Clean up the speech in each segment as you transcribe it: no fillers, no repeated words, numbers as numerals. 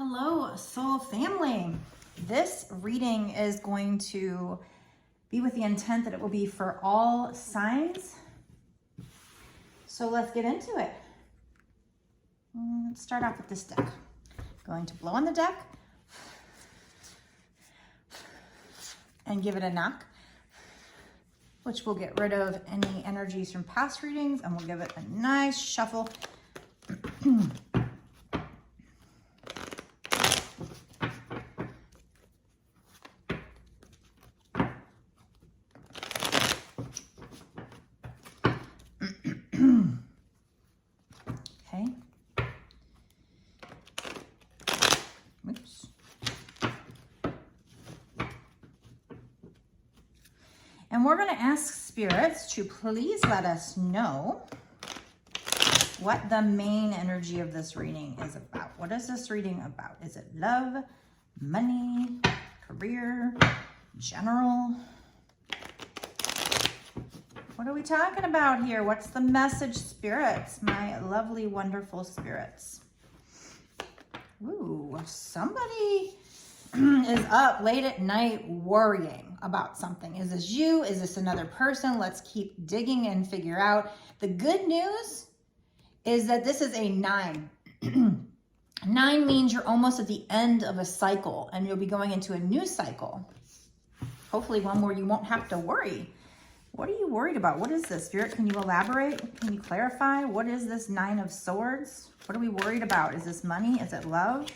Hello, soul family. This reading is going to be with the intent that it will be for all signs. So let's get into it. Let's start off with this deck. Going to blow on the deck and give it a knock, which will get rid of any energies from past readings, and we'll give it a nice shuffle. Okay. Oops. And we're going to ask spirits to please let us know what the main energy of this reading is about. What is this reading about? Is it love, money, career, general? What are we talking about here? What's the message, spirits? My lovely, wonderful spirits. Ooh, somebody is up late at night worrying about something. Is this you? Is this another person? Let's keep digging and figure out. The good news is that this is a 9. 9 means you're almost at the end of a cycle and you'll be going into a new cycle. Hopefully one where you won't have to worry. What are you worried about? What is this, Spirit? Can you elaborate? Can you clarify? What is this 9 of Swords? What are we worried about? Is this money? Is it love?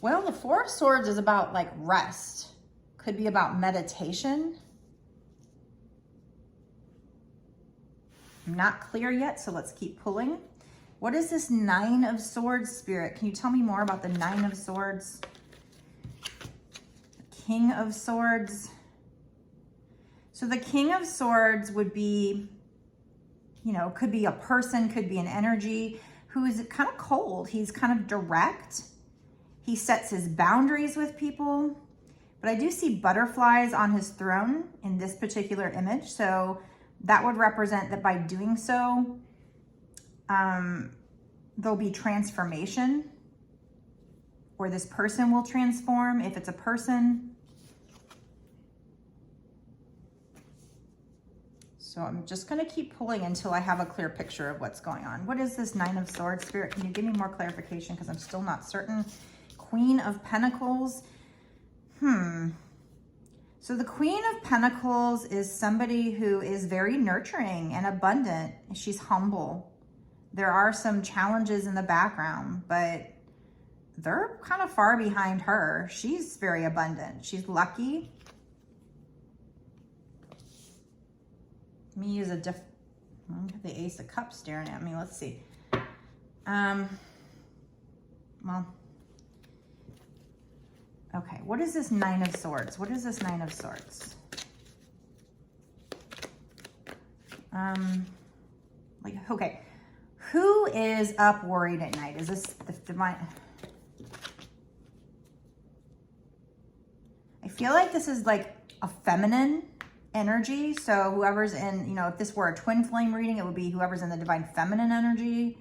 Well, the 4 of Swords is about like rest. Could be about meditation. I'm not clear yet, so let's keep pulling. What is this 9 of Swords, Spirit? Can you tell me more about the 9 of Swords? King of Swords. So the King of Swords would be, you know, could be a person, could be an energy who is kind of cold. He's kind of direct. He sets his boundaries with people. But I do see butterflies on his throne in this particular image. So that would represent that by doing so, there'll be transformation, or this person will transform if it's a person. So I'm just going to keep pulling until I have a clear picture of what's going on. What is this 9 of Swords, Spirit? Can you give me more clarification? Because I'm still not certain. Queen of Pentacles. So the Queen of Pentacles is somebody who is very nurturing and abundant. She's humble. There are some challenges in the background, but they're kind of far behind her. She's very abundant. She's lucky. Let me use a the Ace of Cups staring at me. Let's see. Well, okay. What is this 9 of Swords? What is this 9 of Swords? Okay. Who is up worried at night? Is this the divine? I feel like this is like a feminine energy. So whoever's in, you know, if this were a twin flame reading, it would be whoever's in the divine feminine energy.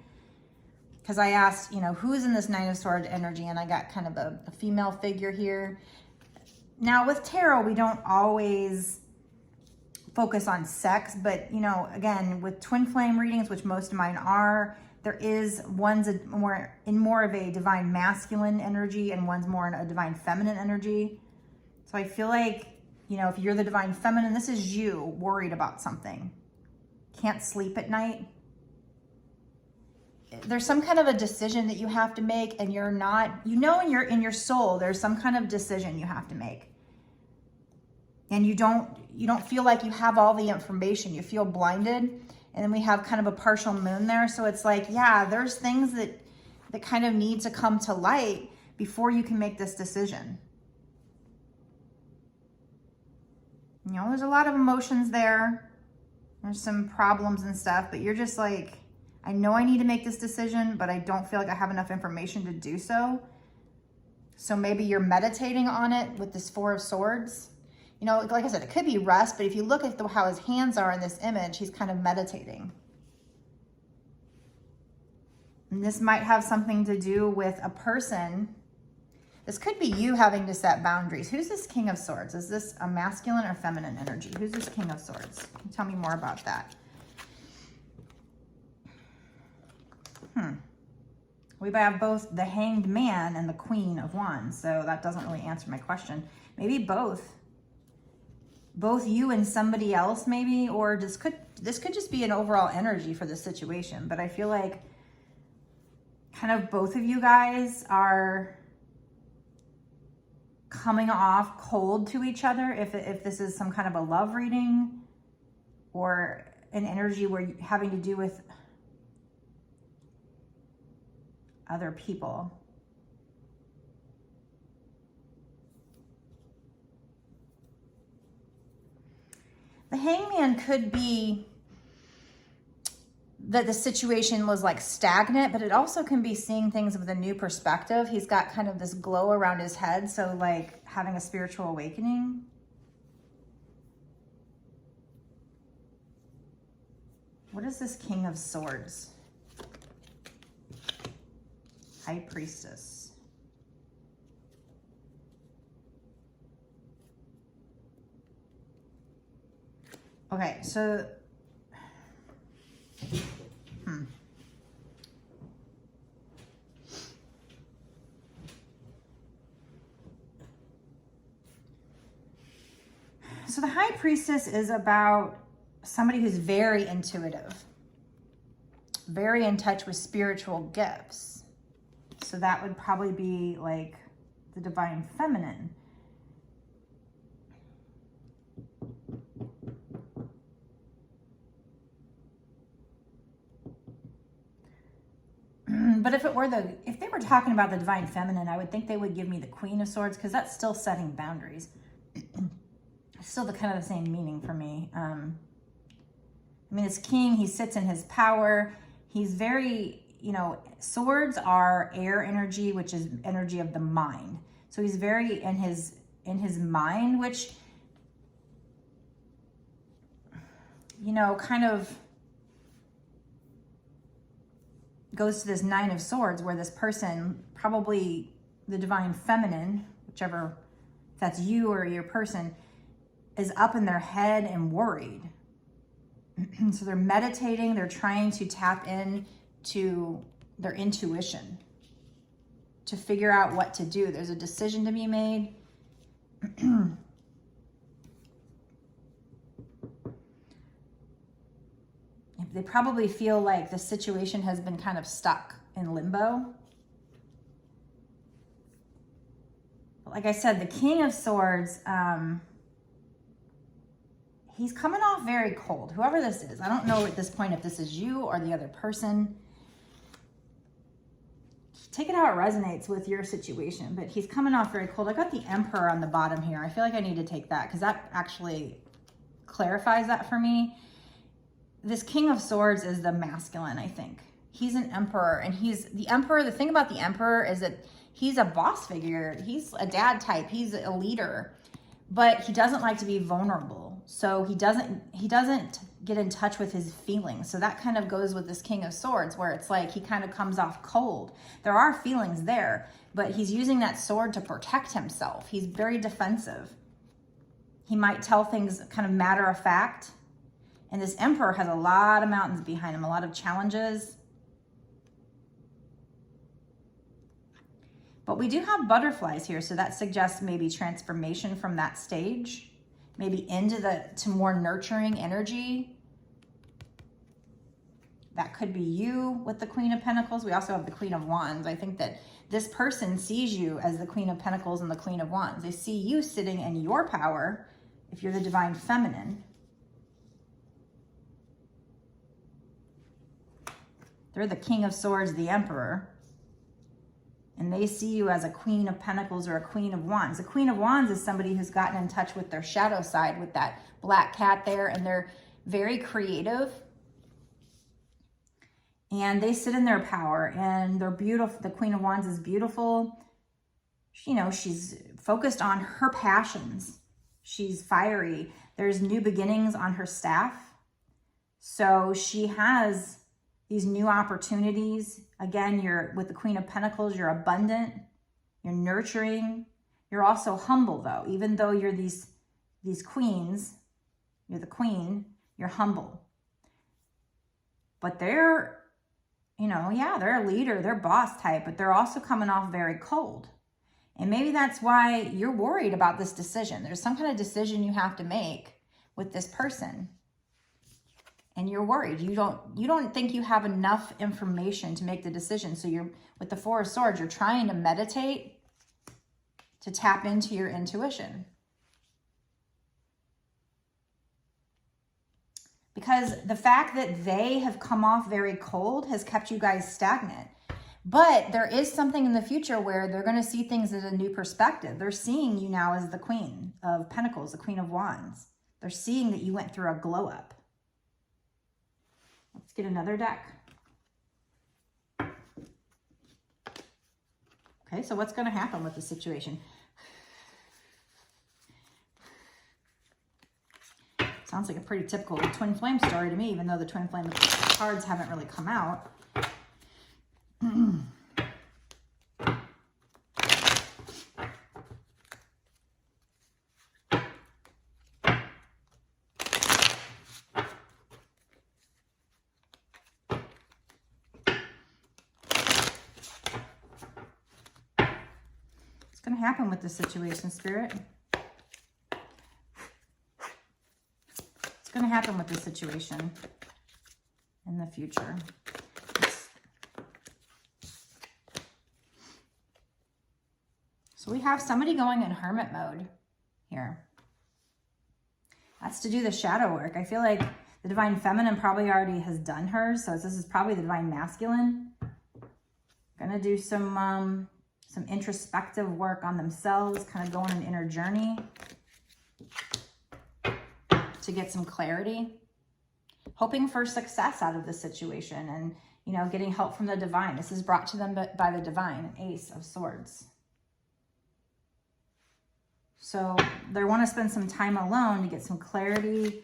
Because I asked, you know, who's in this 9 of Swords energy, and I got kind of a female figure here. Now with tarot, we don't always focus on sex, but you know, again, with twin flame readings, which most of mine are, there is one's more of a divine masculine energy and one's more in a divine feminine energy. So I feel like, you know, if you're the divine feminine, this is you worried about something. Can't sleep at night. There's some kind of a decision that you have to make, and you're not, you know, in your soul, there's some kind of decision you have to make. And you don't feel like you have all the information. You feel blinded. And then we have kind of a partial moon there. So it's like, yeah, there's things that kind of need to come to light before you can make this decision. You know, there's a lot of emotions there. There's some problems and stuff, but you're just like, I know I need to make this decision, but I don't feel like I have enough information to do so. So maybe you're meditating on it with this 4 of Swords. You know, like I said, it could be rest, but if you look at how his hands are in this image, he's kind of meditating. And this might have something to do with a person. This could be you having to set boundaries. Who's this King of Swords? Is this a masculine or feminine energy? Who's this King of Swords? Tell me more about that. We have both the Hanged Man and the Queen of Wands, so that doesn't really answer my question. Maybe both. Both you and somebody else, maybe, or this could just be an overall energy for the situation. But I feel like kind of both of you guys are coming off cold to each other. If this is some kind of a love reading or an energy where you're having to do with other people. The Hangman could be that the situation was like stagnant, but it also can be seeing things with a new perspective. He's got kind of this glow around his head, so like having a spiritual awakening. What is this King of Swords? High Priestess. Okay, so So the High Priestess is about somebody who's very intuitive, very in touch with spiritual gifts. So that would probably be like the Divine Feminine. But if they were talking about the Divine Feminine, I would think they would give me the Queen of Swords, because that's still setting boundaries. It's still the kind of the same meaning for me. I mean, as king, he sits in his power. He's very, swords are air energy, which is energy of the mind. So he's very in his mind, which, kind of goes to this Nine of Swords, where this person, probably the Divine Feminine, whichever, if that's you or your person, is up in their head and worried. So they're meditating, they're trying to tap in to their intuition to figure out what to do. There's a decision to be made. They probably feel like the situation has been kind of stuck in limbo. But like I said, the King of Swords, he's coming off very cold. Whoever this is, I don't know at this point if this is you or the other person. Take it how it resonates with your situation, but he's coming off very cold. I got the Emperor on the bottom here. I feel like I need to take that because that actually clarifies that for me. This King of Swords is the masculine, I think. He's an emperor, and he's the emperor. The thing about the Emperor is that he's a boss figure. He's a dad type. He's a leader, but he doesn't like to be vulnerable. So he doesn't get in touch with his feelings. So that kind of goes with this King of Swords, where it's like he kind of comes off cold. There are feelings there, but he's using that sword to protect himself. He's very defensive. He might tell things kind of matter of fact. And this Emperor has a lot of mountains behind him, a lot of challenges. But we do have butterflies here, so that suggests maybe transformation from that stage, maybe to more nurturing energy. That could be you with the Queen of Pentacles. We also have the Queen of Wands. I think that this person sees you as the Queen of Pentacles and the Queen of Wands. They see you sitting in your power if you're the Divine Feminine. They're the King of Swords, the Emperor. And they see you as a Queen of Pentacles or a Queen of Wands. The Queen of Wands is somebody who's gotten in touch with their shadow side, with that black cat there, and they're very creative. And they sit in their power, and they're beautiful. The Queen of Wands is beautiful. She's focused on her passions. She's fiery. There's new beginnings on her staff. So she has these new opportunities Again, you're with the Queen of Pentacles, you're abundant, you're nurturing. You're also humble though. Even though you're these queens, you're the queen, you're humble. But they're, you know, yeah, they're a leader, they're boss type, but they're also coming off very cold. And maybe that's why you're worried about this decision. There's some kind of decision you have to make with this person. And you're worried. You don't think you have enough information to make the decision. So you're, with the Four of Swords, you're trying to meditate to tap into your intuition. Because the fact that they have come off very cold has kept you guys stagnant. But there is something in the future where they're going to see things as a new perspective. They're seeing you now as the Queen of Pentacles, the Queen of Wands. They're seeing that you went through a glow up. Let's get another deck. Okay, so what's going to happen with the situation? Sounds like a pretty typical twin flame story to me, even though the twin flame cards haven't really come out. What's going to happen with this situation, Spirit? Going to happen with this situation in the future. So we have somebody going in hermit mode here. That's to do the shadow work. I feel like the Divine Feminine probably already has done hers, so this is probably the Divine Masculine. Gonna do some introspective work on themselves, kind of go on an inner journey to get some clarity, hoping for success out of the situation and, you know, getting help from the divine. This is brought to them by the divine, Ace of Swords. So they want to spend some time alone to get some clarity.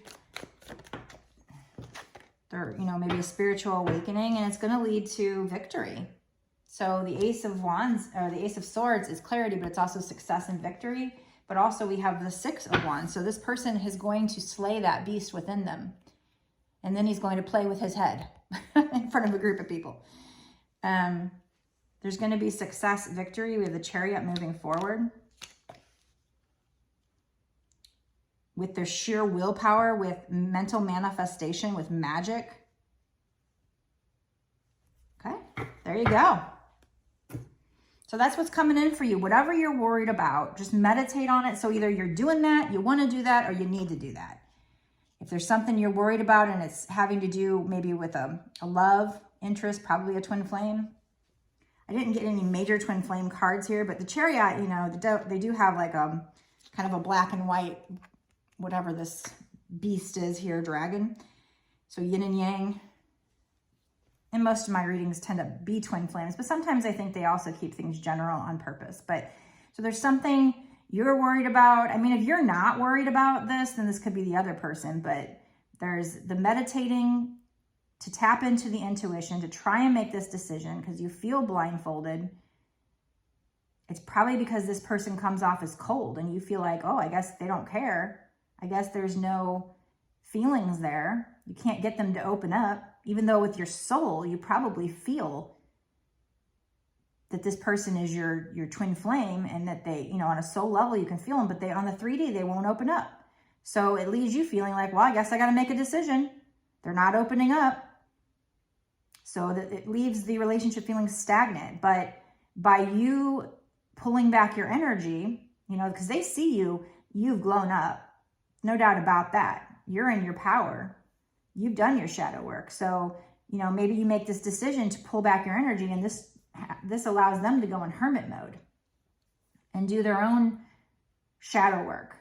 They're, you know, maybe a spiritual awakening, and it's going to lead to victory. So the Ace of Wands, or the Ace of Swords, is clarity, but it's also success and victory. But also we have the Six of Wands. So this person is going to slay that beast within them. And then he's going to play with his head in front of a group of people. There's going to be success, victory. We have the Chariot moving forward. With their sheer willpower, with mental manifestation, with magic. Okay, there you go. So that's what's coming in for you. Whatever you're worried about, just meditate on it. So either you're doing that, you want to do that, or you need to do that. If there's something you're worried about and it's having to do maybe with a love interest, probably a twin flame. I didn't get any major twin flame cards here, but the Chariot, you know, they do have like a kind of a black and white, whatever this beast is here, dragon. So yin and yang. And most of my readings tend to be twin flames, but sometimes I think they also keep things general on purpose. But so there's something you're worried about. I mean, if you're not worried about this, then this could be the other person, but there's the meditating to tap into the intuition, to try and make this decision because you feel blindfolded. It's probably because this person comes off as cold and you feel like, oh, I guess they don't care. I guess there's no feelings there. You can't get them to open up. Even though with your soul, you probably feel that this person is your twin flame and that they, you know, on a soul level, you can feel them, but on the 3D, they won't open up. So it leaves you feeling like, well, I guess I got to make a decision. They're not opening up. So that it leaves the relationship feeling stagnant. But by you pulling back your energy, you know, because they see you, you've grown up. No doubt about that. You're in your power. You've done your shadow work. So, you know, maybe you make this decision to pull back your energy, and this allows them to go in hermit mode and do their own shadow work,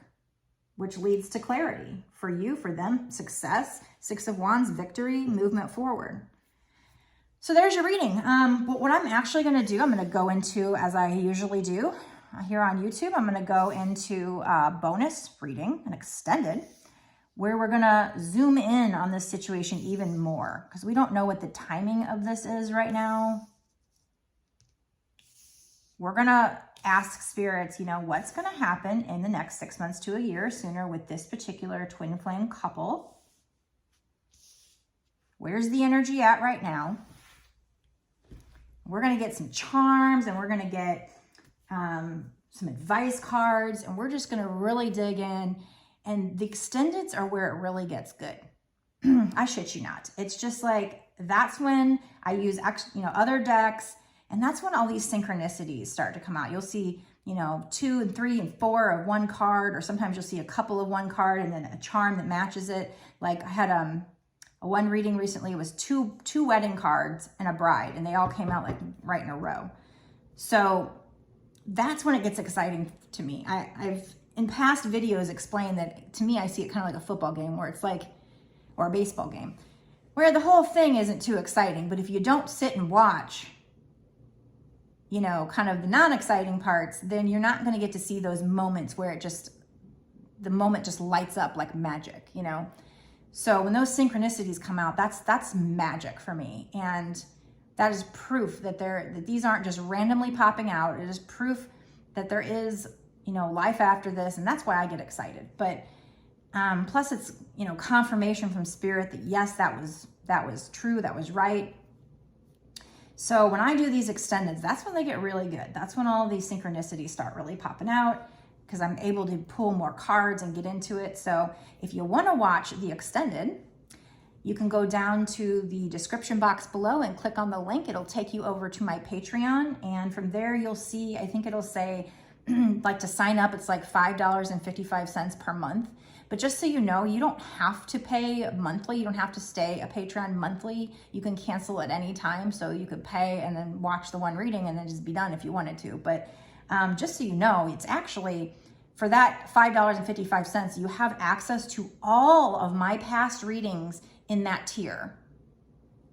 which leads to clarity for you, for them, success, Six of Wands, victory, movement forward. So there's your reading. But what I'm actually going to do, I'm going to go into, as I usually do here on YouTube, I'm going to go into bonus reading, an extended, where we're going to zoom in on this situation even more because we don't know what the timing of this is right now. we're going to ask spirits, you know, what's going to happen in the next 6 months to a year sooner with this particular twin flame couple. Where's the energy at right now? We're going to get some charms, and we're going to get some advice cards, and we're just going to really dig in. And the extendeds are where it really gets good. I shit you not. It's just like, that's when I use, you know, other decks, and that's when all these synchronicities start to come out. You'll see, you know, 2 and 3 and 4 of one card, or sometimes you'll see a couple of one card and then a charm that matches it. Like I had a one reading recently. It was two wedding cards and a bride, and they all came out like right in a row. So that's when it gets exciting to me. I've in past videos explained that, to me, I see it kind of like a football game where it's like, or a baseball game, where the whole thing isn't too exciting. But if you don't sit and watch, you know, kind of the non-exciting parts, then you're not going to get to see those moments where it just, the moment just lights up like magic, you know? So when those synchronicities come out, that's magic for me. And that is proof that that these aren't just randomly popping out. It is proof that there is, you know, life after this. And that's why I get excited. But plus it's, you know, confirmation from spirit that yes, that was true. That was right. So when I do these extendeds, that's when they get really good. That's when all these synchronicities start really popping out, because I'm able to pull more cards and get into it. So if you want to watch the extended, you can go down to the description box below and click on the link. It'll take you over to my Patreon. And from there, you'll see, I think it'll say, like to sign up, it's like $5.55 per month. But just so you know, you don't have to pay monthly. You don't have to stay a Patreon monthly. You can cancel at any time. So you could pay and then watch the one reading and then just be done if you wanted to. But just so you know, it's actually, for that $5.55, you have access to all of my past readings in that tier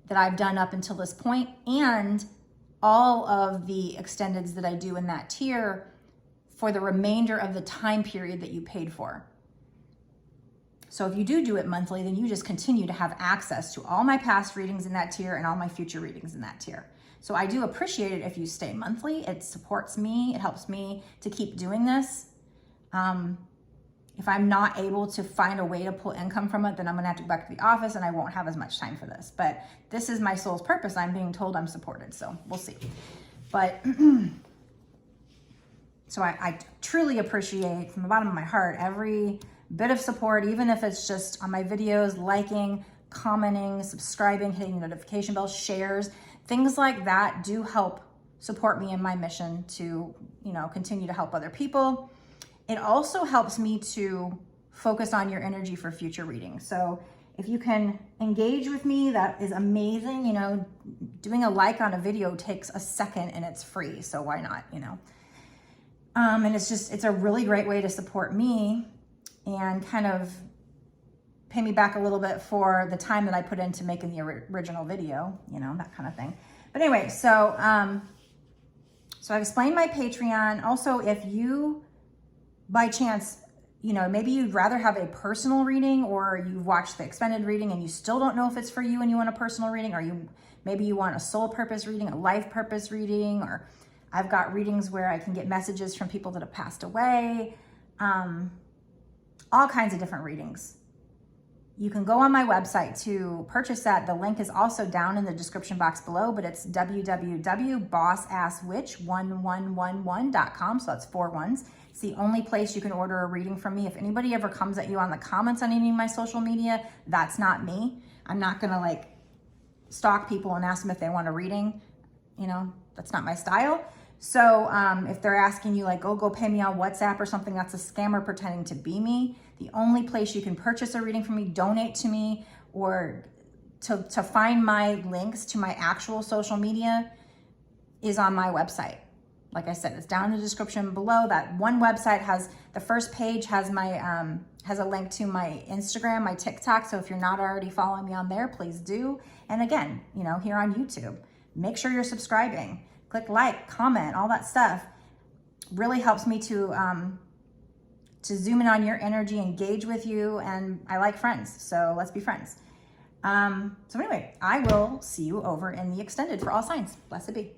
that I've done up until this point, and all of the extendeds that I do in that tier for the remainder of the time period that you paid for. So if you do it monthly, then you just continue to have access to all my past readings in that tier and all my future readings in that tier. So I do appreciate it if you stay monthly. It supports me. It helps me to keep doing this. If I'm not able to find a way to pull income from it, then I'm gonna have to go back to the office and I won't have as much time for this. But this is my soul's purpose. I'm being told I'm supported, so we'll see. But so I truly appreciate from the bottom of my heart every bit of support, even if it's just on my videos, liking, commenting, subscribing, hitting the notification bell, shares, things like that do help support me in my mission to, you know, continue to help other people. It also helps me to focus on your energy for future readings. So if you can engage with me, that is amazing. You know, doing a like on a video takes a second and it's free. So why not, you know? And it's a really great way to support me and kind of pay me back a little bit for the time that I put into making the original video, you know, that kind of thing. But anyway, so I've explained my Patreon. Also, if you, by chance, you know, maybe you'd rather have a personal reading, or you've watched the extended reading and you still don't know if it's for you and you want a personal reading, or maybe you want a soul purpose reading, a life purpose reading, or I've got readings where I can get messages from people that have passed away, all kinds of different readings. You can go on my website to purchase that. The link is also down in the description box below, but it's www.bossasswitch1111.com. So that's 4 ones. It's the only place you can order a reading from me. If anybody ever comes at you on the comments on any of my social media, that's not me. I'm not gonna like stalk people and ask them if they want a reading. You know, that's not my style. So if they're asking you like, oh, go pay me on WhatsApp or something, that's a scammer pretending to be me. The only place you can purchase a reading from me, donate to me, or to find my links to my actual social media is on my website. Like I said, it's down in the description below. That one website has, the first page has my, has a link to my Instagram, my TikTok. So if you're not already following me on there, please do. And again, you know, here on YouTube, make sure you're subscribing. Click like, comment, all that stuff. Really helps me to zoom in on your energy, engage with you, and I like friends, so let's be friends. So anyway, I will see you over in the extended for all signs. Blessed be.